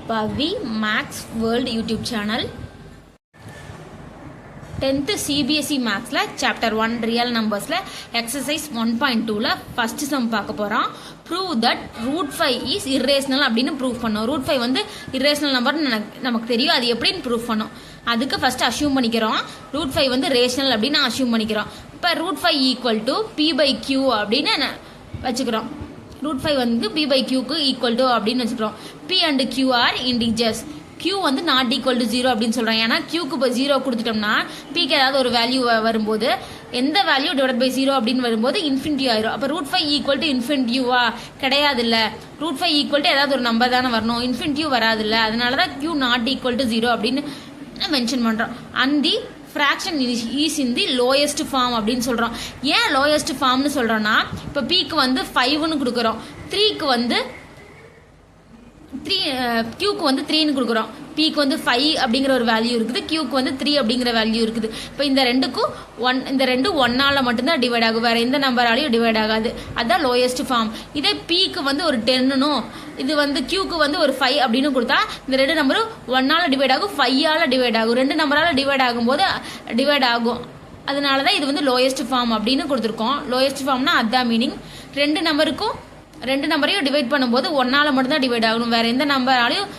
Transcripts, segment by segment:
பவி maths world YouTube channel. 10th CBSE மேக்ஸில் chapter 1 real நம்பர்ஸில் exercise 1.2ல ஃபர்ஸ்ட் சம் பார்க்க போகிறோம். ப்ரூவ் தட் √5 இஸ் இரேஷனல் அப்படின்னு ப்ரூவ் பண்ணோம். √5 வந்து இரேஷனல் நம்பர்னு நமக்கு தெரியும். அது எப்படின்னு ப்ரூவ் பண்ணோம். அதுக்கு ஃபர்ஸ்ட் அஷ்யூம் பண்ணிக்கிறோம். √5 வந்து ரேஷனல் அப்படின்னு அஷ்யூம் பண்ணிக்கிறோம். இப்போ √5 ஈக்குவல் டு P/Q அப்படின்னு வச்சுக்கிறோம். √5 வந்து P/Qக்கு ஈக்குவல் டு அப்படின்னு வச்சுக்கிறோம். P and Q are integers. Q வந்து நாட் ஈக்குவல் டு 0 அப்படின்னு சொல்கிறாங்க. ஏன்னா Qக்கு இப்போ 0 கொடுத்துட்டோம்னா Pக்கு ஏதாவது ஒரு வேல்யூ வரும்போது எந்த வேல்யூ டிவைட் பை 0 அப்படின்னு வரும்போது இன்ஃபினிட்டி ஆயிரும். அப்போ √5 ஈக்குவல் டு இன்ஃபினிட்டியூவா கிடையாது. இல்லை, √5 ஈக்குவல் டு ஏதாவது ஒரு நம்பர் தானே வரணும், இன்ஃபினிட்டியூ வராது. இல்லை, அதனால தான் Q நாட் ஈக்குவல் டு 0 அப்படின்னு மென்ஷன் பண்ணுறோம். And the fraction is in the lowest form அப்படின்னு சொல்கிறோம். ஏன் லோயஸ்ட் ஃபார்ம்னு சொல்கிறோன்னா, இப்போ Pக்கு வந்து 5ன்னு கொடுக்குறோம், 3க்கு வந்து Qக்கு வந்து 3ன்னு கொடுக்குறோம். Pக்கு வந்து 5 அப்படிங்கிற ஒரு வேல்யூ இருக்குது, Qக்கு வந்து 3 அப்படிங்கிற வேல்யூ இருக்குது. இப்போ இந்த ரெண்டும் 1ஆல் மட்டும்தான் டிவைட் ஆகும், வேறு எந்த நம்பராலையும் டிவைட் ஆகாது. அதுதான் லோயஸ்ட் ஃபார்ம். இதே Pக்கு வந்து ஒரு 10னும் இது வந்து Qக்கு வந்து ஒரு 5 அப்படின்னு கொடுத்தா இந்த ரெண்டு நம்பரும் 1ஆல் டிவைட் ஆகும், 5ஆல் டிவைட் ஆகும். ரெண்டு நம்பரால் டிவைட் ஆகும்போது டிவைட் ஆகும். அதனால தான் இது வந்து லோயஸ்ட் ஃபார்ம் அப்படின்னு கொடுத்துருக்கோம். லோயஸ்ட் ஃபார்ம்னா அதுதான் மீனிங். ரெண்டு நம்பரையும் டிவைட் பண்ணும்போது 1ஆல் மட்டும்தான் டிவைட் ஆகணும், வேறு எந்த நம்பராலையும்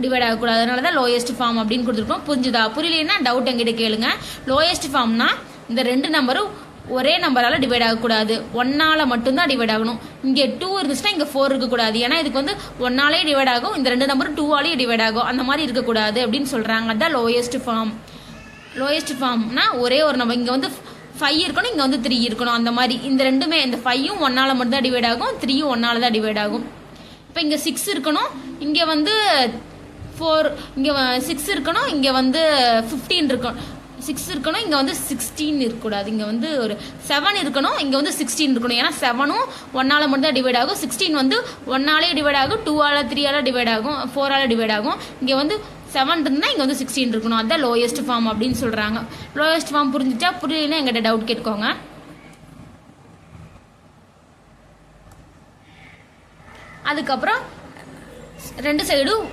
டிவைட் ஆகக்கூடாது. அதனால தான் லோயஸ்ட் ஃபார்ம் அப்படின்னு கொடுத்துருக்கோம். புரிஞ்சுதா? புரியலன்னா டவுட் எங்கிட்ட கேளுங்க. லோயஸ்ட் ஃபார்ம்னா இந்த ரெண்டு நம்பரும் ஒரே நம்பரால் டிவைட் ஆகக்கூடாது, 1ஆல் மட்டும்தான் டிவைட் ஆகணும். இங்கே 2 இருந்துச்சுன்னா இங்கே 4 இருக்கக்கூடாது. ஏன்னா இதுக்கு வந்து 1ஆலே டிவைட் ஆகும், இந்த ரெண்டு நம்பரும் 2ஆலேயே டிவைட் ஆகும். அந்த மாதிரி இருக்கக்கூடாது அப்படின்னு சொல்கிறாங்க. அதுதான் லோயஸ்ட் ஃபார்ம். லோயஸ்ட் ஃபார்ம்னா ஒரே ஒரு நம்பர், இங்கே வந்து 5 இருக்கணும், இங்கே வந்து 3 இருக்கணும். அந்த மாதிரி இந்த ரெண்டுமே, இந்த 5ம் 1ஆல் மட்டும் தான் டிவைட் ஆகும், 3ம் 1ஆல் தான் டிவைட் ஆகும். இப்போ இங்கே 6 இருக்கணும், இங்கே வந்து 4, இங்கே 6 இருக்கணும், இங்கே வந்து 15 இருக்கணும். 6 இருக்கணும், இங்கே வந்து 16 இருக்கக்கூடாது. இங்கே வந்து ஒரு 7 இருக்கணும், இங்கே வந்து 16 இருக்கணும். ஏன்னா 7ம் 1ஆல் மட்டும் தான் டிவைட் ஆகும், 16 வந்து 1ஆலே டிவைட் ஆகும், 2ஆல் 3ஆல் டிவைட் ஆகும், 4ஆல் டிவைட் ஆகும். இங்கே வந்து 7 இருந்தால் இங்கே வந்து 16 இருக்கணும். அதுதான் லோயஸ்ட் ஃபார்ம் அப்படின்னு சொல்கிறாங்க. லோயஸ்ட் ஃபார்ம் புரிஞ்சிச்சா? புரியலன்னா எங்கிட்ட டவுட் கேட்கோங்க. அதுக்கப்புறம் ரெண்டு சைடும்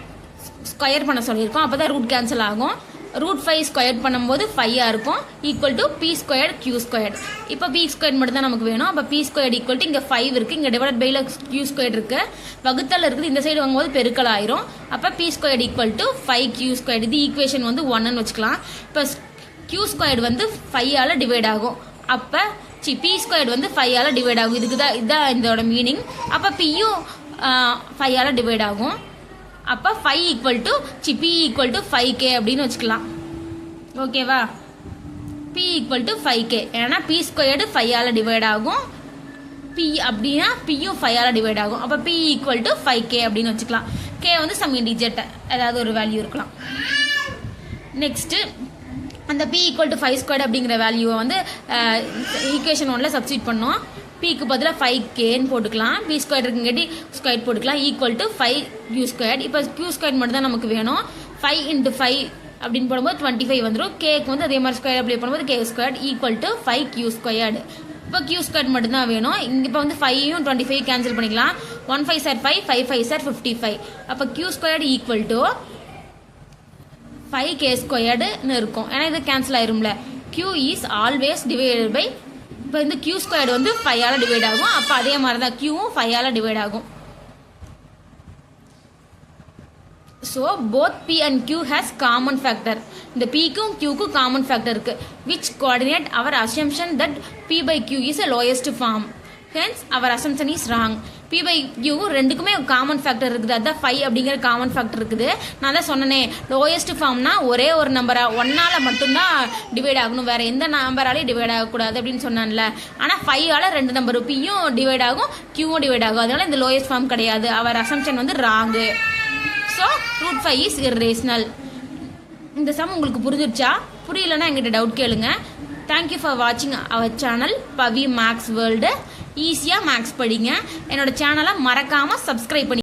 ஸ்கொயர் பண்ண சொல்லியிருக்கோம். அப்போ தான் ரூட் கேன்சல் ஆகும். √5 ஸ்கொயர் பண்ணும்போது 5ஆக இருக்கும், ஈக்குவல் டு P² Q². இப்போ P² மட்டும் தான் நமக்கு வேணும். அப்போ P² ஈக்குவல் டு இங்கே 5 இருக்குது, இங்கே டிவைட் பைல Q² இருக்குது, வகுத்தல் இருக்குது. இந்த சைடு வாங்கும்போது பெருக்கல் ஆயிரும். அப்போ P² ஈக்குவல் டு 5Q². இது ஈக்குவேஷன் வந்து 1ன்னு வச்சுக்கலாம். இப்போ Q² வந்து 5ஆல் டிவைட் ஆகும். அப்போ P² வந்து 5ஆல் டிவைட் ஆகும். இதுதான் இதோட மீனிங். அப்போ Pயும் 5ஆல் டிவைட் ஆகும். அப்போ 5 equal to P equal to 5K அப்படின்னு வச்சுக்கலாம். ஓகேவா? P equal to 5K. ஏன்னா P² 5ஆல் டிவைட் ஆகும், P அப்படின்னா Pயும் 5ஆல் டிவைட் ஆகும். அப்போ P ஈக்குவல் டு 5K அப்படின்னு வச்சுக்கலாம். K வந்து சம் இன்டிஜர், ஏதாவது ஒரு வேல்யூ இருக்கலாம். நெக்ஸ்ட்டு அந்த P ஈக்குவல் டு 5² அப்படிங்கிற வேல்யூவை வந்து ஈக்குவேஷன் 1ல் சப்ஸ்டிட் பண்ணோம். Pக்கு பதிலாக 5Kன்னு போட்டுக்கலாம், P² இருக்குங்காட்டி ஸ்கொயர் போட்டுக்கலாம், ஈக்குவல் டு 5Q². இப்போ Q² மட்டும் தான் நமக்கு வேணும். 5 × 5 அப்படின்னு போடும்போது 25 வந்துடும். Kக்கு வந்து அதே மாதிரி ஸ்கொயர் அப்ளை பண்ணும்போது K² ஈக்குவல் டு 5Q². இப்போ Q² மட்டும் தான் வேணும். இங்கே இப்போ வந்து 5யும் 25 கேன்சல் பண்ணிக்கலாம். 1 5 சார் 5, 5 5 சார் 55. அப்போ Q² ஈக்குவல் டு 5K² இருக்கும். ஏன்னா இது கேன்சல் ஆயிரும்ல. Q is always divided by, இப்போ இந்த Q² வந்து 5ஆல் டிவைட் ஆகும். அப்போ அதே மாதிரி தான் Qவும் 5ஆல் டிவைட் ஆகும். So both P and Q has common factor. இந்த Pக்கும் Qக்கும் காமன் ஃபேக்டர் இருக்கு, which coordinate our assumption that P/Q is a lowest form. Hence our assumption is wrong. P/Q ரெண்டுக்குமே காமன் ஃபேக்டர் இருக்குது. அதுதான் 5 அப்படிங்கிற காமன் ஃபேக்டர் இருக்குது. நான் தான் சொன்னேனே, லோயஸ்ட் ஃபார்ம்னா ஒரே ஒரு நம்பரா 1ஆல் மட்டும்தான் டிவைட் ஆகணும், வேறு எந்த நம்பராலையும் டிவைட் ஆகக்கூடாது அப்படின்னு சொன்னான்ல. ஆனால் 5ஆல் ரெண்டு நம்பர் Pயும் டிவைட் ஆகும், Qவும் டிவைட் ஆகும். அதனால இந்த லோயஸ்ட் ஃபார்ம் கிடையாது. அவர் அசம்ஷன் வந்து ராங்கு. So √5 is irrational. இந்த சம் உங்களுக்கு புரிஞ்சிருச்சா? புரியலன்னா எங்கிட்ட டவுட் கேளுங்க. தேங்க்யூ ஃபார் வாட்சிங் our channel Pavi maths world. ஈஸியாக மேக்ஸ் படிங்க. என்னோட சேனலை மறக்காமல் சப்ஸ்கிரைப் பண்ணி